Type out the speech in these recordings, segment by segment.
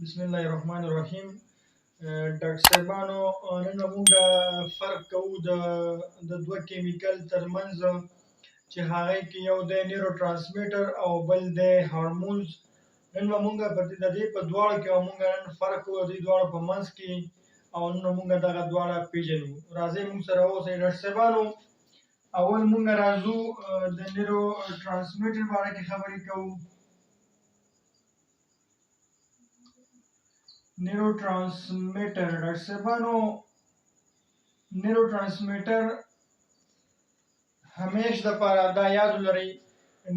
بسم الله الرحمن الرحیم. ډاکټر صاحبانو، نن موږ فرق کوو د دوه کیمیکل ترمنځ چې هغه کې یو د نیورو ترانسمیټر او بل د هورمونز. نن موږ د دې په دواړو کې موږ نن فرق کوو د دواړو په منځ کې، او نن موږ دغه دواړه پیژنو. راځئ موږ سره اوسئ. ډاکټر صاحبانو، اول موږ راځو د نیورو ترانسمیټر په اړه کې خبرې کوو. neurotransmitter. ډاکټر صاحبانو، neurotransmitter همیش دپاره دا یاد ولرئ،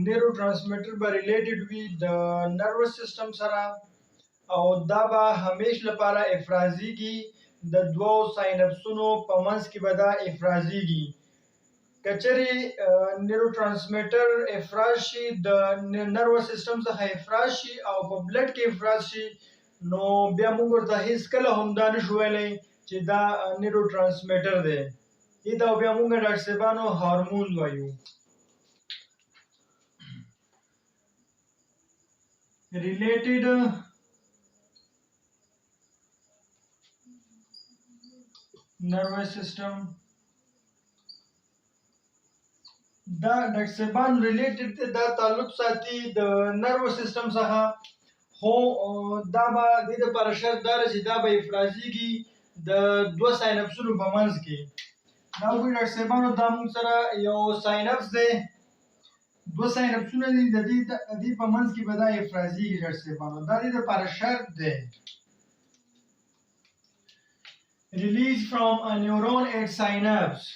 neurotransmitter به ریلیټډ وي د نروس سیستم سره، او دا به همیش لپاره افرازیږي. د دوو ساینپسونو په منځ کې به دا افرازیږي. که چېرې neurotransmitter افراز شي، د نروس سیستم څخه افراز شي او په بلډ کې افراز شي، نو بیا موږ ورته هیڅکله هم دا نشو ویلی چې دا نیورو ترانسمیټر دی. دې ته بیا موږ ډاکټر صاحبانو هارمون وایو. ریلیټډ نروس سیستم. دا ډاکټر صاحبانو ریلیټډ دی، دا تعلق ساتي د نروس سیستم څخه، خو دا به د دې لپاره شرط دا چې دا به افرازیږي د دوه ساینپسونو په منځ کې. دا وګورئ ډاکټر صاحبانو، دا موږ سره یو ساینپس دی، دوه ساینپسونه دي، د دې په منځ کې به دا افرازیږي. ډاکټر صاحبانو، دا د دې لپاره شرط دی. Release from a neuron at synapse.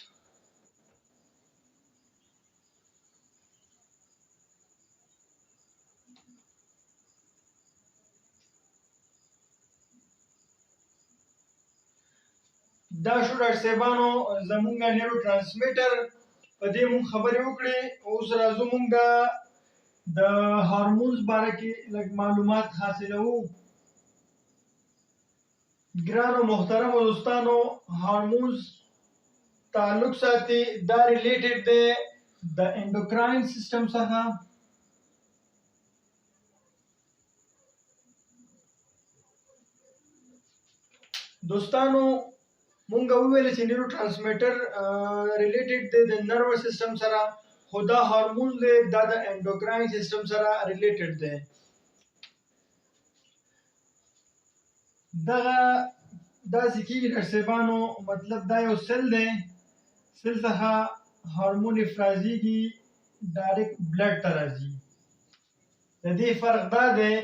دا شو ډاکټر صاحبانو زمونږ نیورو ترانسمیټر. په دې مونږ خبرې وکړې. اوس راځو مونږ د هارمونز باره کې لږ معلومات حاصلوو. ګرانو محترمو دوستانو، هارمونز تعلق ساتي، دا ریلیټډ دی د انډوکراین سیستم څخه. دوستانو، مونږ وویل چې نیورو ترانسمیټر ریلیټډ دی د نروس سیستم سره، خو دا هارمون دی دا د انډوکراین سیستم سره ریلیټډ دی. دغه داسې کېږي ډاکټر صاحبانو، مطلب دا یو سل دی، سل څخه هارمون افرازیږي، ډایرکټ بلډ ته راځي. د دې فرق دا دی،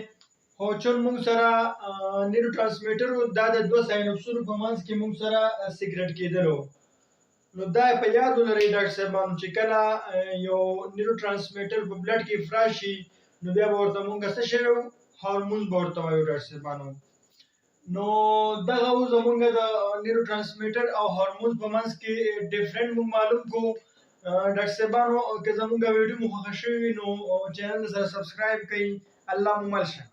خو چون موږ سره نیورو ترانسمیټر و، دا د دوه ساینپسونو په منځ کې موږ سره سیګریټ کېدلو. نو دا په یاد ولرئ ډاکټر صاحبانو، چې کله یو نیورو ترانسمیټر په بلډ کې افراز شي، نو بیا به ورته موږ څه شی وایو؟ هارمون به ورته وایو ډاکټر صاحبانو. نو دغه و زموږ د نیورو ترانسمیټر او هارمون په منځ کې ډفرنټ موږ معلوم کړو. ډاکټر صاحبانو، که زموږ ویډیو مو خوښه شوې وي نو چینل سره سبسکرایب کړئ. الله مو مل شه.